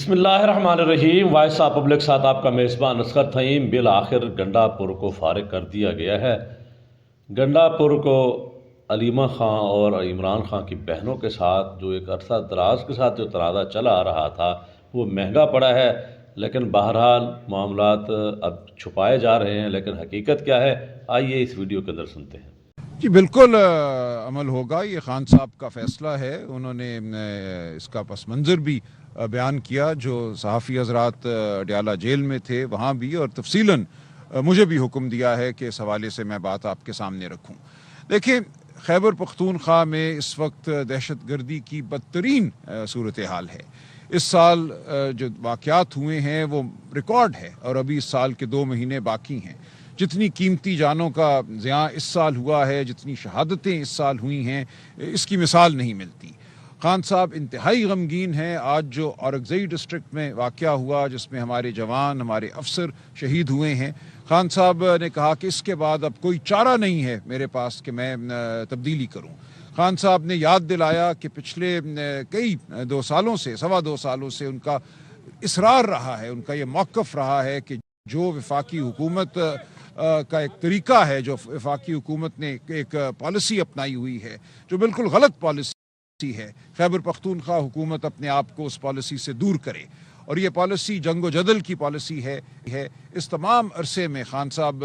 بسم اللہ الرحمن الرحیم۔ وائس آف پبلک ساتھ آپ کا میزبان اصغر تھیم۔ بالآخر گنڈا پور کو فارغ کر دیا گیا ہے۔ گنڈا پور کو علیمہ خان اور عمران خان کی بہنوں کے ساتھ جو ایک عرصہ دراز کے ساتھ جو تنازع چلا آ رہا تھا وہ مہنگا پڑا ہے، لیکن بہرحال معاملات اب چھپائے جا رہے ہیں، لیکن حقیقت کیا ہے آئیے اس ویڈیو کے اندر سنتے ہیں۔ جی بالکل عمل ہوگا، یہ خان صاحب کا فیصلہ ہے۔ انہوں نے اس کا پس منظر بھی بیان کیا، جو صحافی حضرات ڈیالہ جیل میں تھے وہاں بھی، اور تفصیلاً مجھے بھی حکم دیا ہے کہ اس حوالے سے میں بات آپ کے سامنے رکھوں۔ دیکھیں، خیبر پختونخوا میں اس وقت دہشت گردی کی بدترین صورتحال ہے۔ اس سال جو واقعات ہوئے ہیں وہ ریکارڈ ہے، اور ابھی اس سال کے 2 مہینے باقی ہیں۔ جتنی قیمتی جانوں کا ضیاع اس سال ہوا ہے، جتنی شہادتیں اس سال ہوئی ہیں، اس کی مثال نہیں ملتی۔ خان صاحب انتہائی غمگین ہیں۔ آج جو اورکزئی ڈسٹرکٹ میں واقعہ ہوا، جس میں ہمارے جوان، ہمارے افسر شہید ہوئے ہیں، خان صاحب نے کہا کہ اس کے بعد اب کوئی چارہ نہیں ہے میرے پاس کہ میں تبدیلی کروں۔ خان صاحب نے یاد دلایا کہ پچھلے کئی 2 سالوں سے، 2.25 سالوں سے ان کا اصرار رہا ہے، ان کا یہ موقف رہا ہے کہ جو وفاقی حکومت کا ایک طریقہ ہے، جو وفاقی حکومت نے ایک پالیسی اپنائی ہوئی ہے، جو بالکل غلط پالیسی ہے، خیبر پختونخوا حکومت اپنے آپ کو اس پالیسی سے دور کرے۔ اور یہ پالیسی جنگ و جدل کی پالیسی ہے۔ اس تمام عرصے میں خان صاحب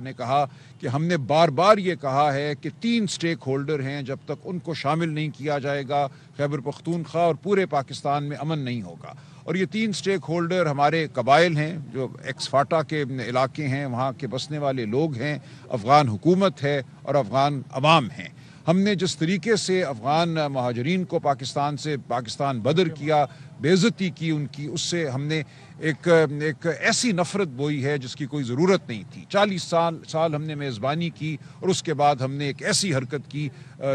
نے کہا کہ ہم نے بار بار یہ کہا ہے کہ 3 سٹیک ہولڈر ہیں، جب تک ان کو شامل نہیں کیا جائے گا خیبر پختونخوا اور پورے پاکستان میں امن نہیں ہوگا۔ اور یہ 3 سٹیک ہولڈر ہمارے قبائل ہیں، جو ایکس فاٹا کے علاقے ہیں، وہاں کے بسنے والے لوگ ہیں، افغان حکومت ہے اور افغان عوام ہیں۔ ہم نے جس طریقے سے افغان مہاجرین کو پاکستان بدر کیا، بے عزتی کی ان کی، اس سے ہم نے ایک ایسی نفرت بوئی ہے جس کی کوئی ضرورت نہیں تھی۔ 40 سال ہم نے میزبانی کی، اور اس کے بعد ہم نے ایک ایسی حرکت کی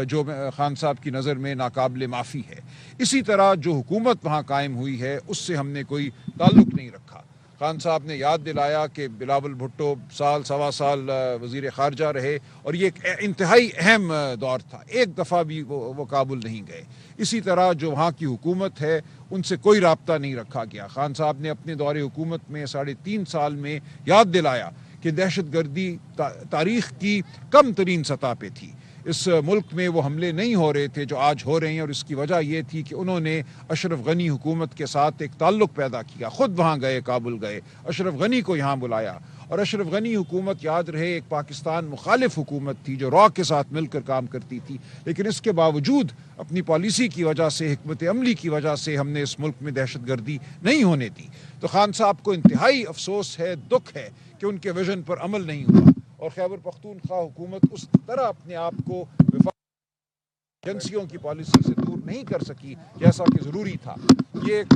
جو خان صاحب کی نظر میں ناقابل معافی ہے۔ اسی طرح جو حکومت وہاں قائم ہوئی ہے اس سے ہم نے کوئی تعلق نہیں رکھا۔ خان صاحب نے یاد دلایا کہ بلاول بھٹو 1.25 سال وزیر خارجہ رہے، اور یہ ایک انتہائی اہم دور تھا، ایک دفعہ بھی وہ کابل نہیں گئے۔ اسی طرح جو وہاں کی حکومت ہے ان سے کوئی رابطہ نہیں رکھا گیا۔ خان صاحب نے اپنے دور حکومت میں 3.5 سال میں یاد دلایا کہ دہشت گردی تاریخ کی کم ترین سطح پہ تھی۔ اس ملک میں وہ حملے نہیں ہو رہے تھے جو آج ہو رہے ہیں، اور اس کی وجہ یہ تھی کہ انہوں نے اشرف غنی حکومت کے ساتھ ایک تعلق پیدا کیا، خود وہاں گئے، کابل گئے، اشرف غنی کو یہاں بلایا۔ اور اشرف غنی حکومت، یاد رہے، ایک پاکستان مخالف حکومت تھی جو را کے ساتھ مل کر کام کرتی تھی، لیکن اس کے باوجود اپنی پالیسی کی وجہ سے، حکمت عملی کی وجہ سے ہم نے اس ملک میں دہشت گردی نہیں ہونے دی۔ تو خان صاحب کو انتہائی افسوس ہے، دکھ ہے کہ ان کے ویژن پر عمل نہیں ہوا، اور خیبر پختونخوا حکومت اس طرح اپنے آپ کو ایجنسیوں کی پالیسی سے دور نہیں کر سکی جیسا کہ ضروری تھا۔ یہ ایک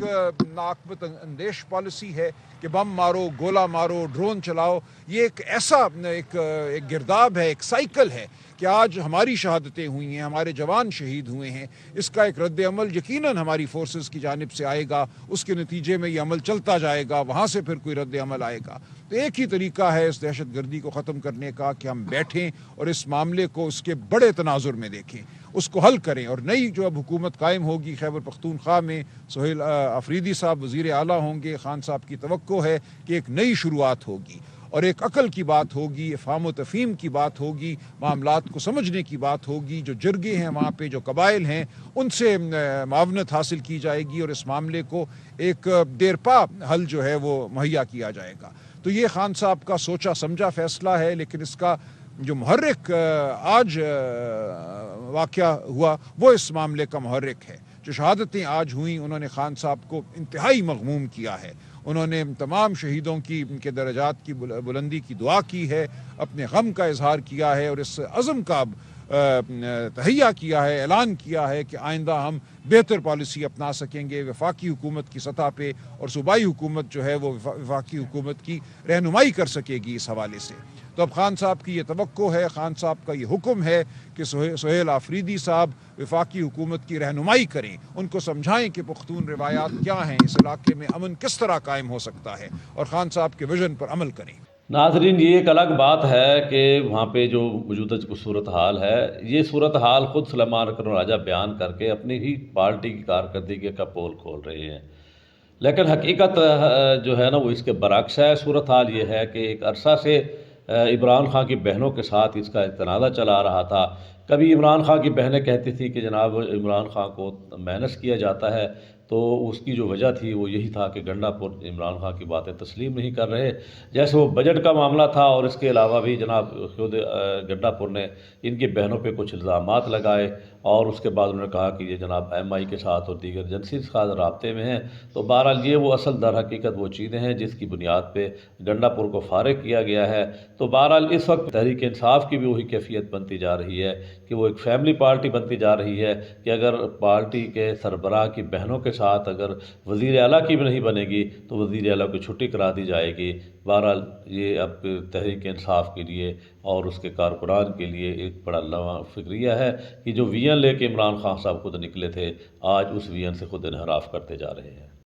ناقابل اندیش پالیسی ہے کہ بم مارو، گولہ مارو، ڈرون چلاؤ۔ یہ ایک ایسا ایک گرداب ہے، ایک سائیکل ہے کہ آج ہماری شہادتیں ہوئی ہیں، ہمارے جوان شہید ہوئے ہیں، اس کا ایک رد عمل یقیناً ہماری فورسز کی جانب سے آئے گا، اس کے نتیجے میں یہ عمل چلتا جائے گا، وہاں سے پھر کوئی رد عمل آئے گا۔ تو ایک ہی طریقہ ہے اس دہشت گردی کو ختم کرنے کا کہ ہم بیٹھیں اور اس معاملے کو اس کے بڑے تناظر میں دیکھیں، اس کو حل کریں۔ اور نئی جو اب حکومت قائم ہوگی خیبر پختونخوا میں، سہیل آفریدی صاحب وزیر اعلیٰ ہوں گے، خان صاحب کی توقع ہے کہ ایک نئی شروعات ہوگی، اور ایک عقل کی بات ہوگی، افہام و تفہیم کی بات ہوگی، معاملات کو سمجھنے کی بات ہوگی۔ جو جرگے ہیں وہاں پہ، جو قبائل ہیں، ان سے معاونت حاصل کی جائے گی، اور اس معاملے کو ایک دیرپا حل جو ہے وہ مہیا کیا جائے گا۔ تو یہ خان صاحب کا سوچا سمجھا فیصلہ ہے، لیکن اس کا جو محرک آج واقعہ ہوا وہ اس معاملے کا محرک ہے۔ جو شہادتیں آج ہوئیں، انہوں نے خان صاحب کو انتہائی مغموم کیا ہے۔ انہوں نے تمام شہیدوں کی، ان کے درجات کی بلندی کی دعا کی ہے، اپنے غم کا اظہار کیا ہے، اور اس عزم کا تہیہ کیا ہے، اعلان کیا ہے کہ آئندہ ہم بہتر پالیسی اپنا سکیں گے وفاقی حکومت کی سطح پہ، اور صوبائی حکومت جو ہے وہ وفاقی حکومت کی رہنمائی کر سکے گی اس حوالے سے۔ تو اب خان صاحب کی یہ توقع ہے، خان صاحب کا یہ حکم ہے کہ سہیل آفریدی صاحب وفاقی حکومت کی رہنمائی کریں، ان کو سمجھائیں کہ پختون روایات کیا ہیں، اس علاقے میں امن کس طرح قائم ہو سکتا ہے، اور خان صاحب کے ویژن پر عمل کریں۔ ناظرین، یہ ایک الگ بات ہے کہ وہاں پہ جو موجودہ صورتحال ہے، یہ صورتحال خود سلیمان اکرم راجہ بیان کر کے اپنی ہی پارٹی کی کارکردگی کا پول کھول رہے ہیں۔ لیکن حقیقت جو ہے نا وہ اس کے برعکس ہے۔ صورتحال یہ ہے کہ ایک عرصہ سے عمران خان کی بہنوں کے ساتھ اس کا تنازع چلا آ رہا تھا۔ کبھی عمران خان کی بہنیں کہتی تھی کہ جناب عمران خان کو مائنس کیا جاتا ہے، تو اس کی جو وجہ تھی وہ یہی تھا کہ گنڈا پور عمران خان کی باتیں تسلیم نہیں کر رہے۔ جیسے وہ بجٹ کا معاملہ تھا، اور اس کے علاوہ بھی جناب خود گنڈا پور نے ان کی بہنوں پہ کچھ الزامات لگائے، اور اس کے بعد انہوں نے کہا کہ یہ جناب ایم آئی کے ساتھ اور دیگر ایجنسی کے ساتھ رابطے میں ہیں۔ تو بہرحال یہ وہ اصل در حقیقت وہ چیزیں ہیں جس کی بنیاد پہ گنڈا پور کو فارغ کیا گیا ہے۔ تو بہرحال اس وقت تحریک انصاف کی بھی وہی کیفیت بنتی جا رہی ہے کہ وہ ایک فیملی پارٹی بنتی جا رہی ہے، کہ اگر پارٹی کے سربراہ کی بہنوں کے ساتھ اگر وزیر اعلیٰ کی بھی نہیں بنے گی تو وزیر اعلیٰ کی چھٹی کرا دی جائے گی۔ بہرحال یہ اب تحریک انصاف کے لیے اور اس کے کارکنان کے لیے ایک بڑا لواں فکریہ ہے کہ جو وی این لے کے عمران خان صاحب خود نکلے تھے، آج اس وی این سے خود انحراف کرتے جا رہے ہیں۔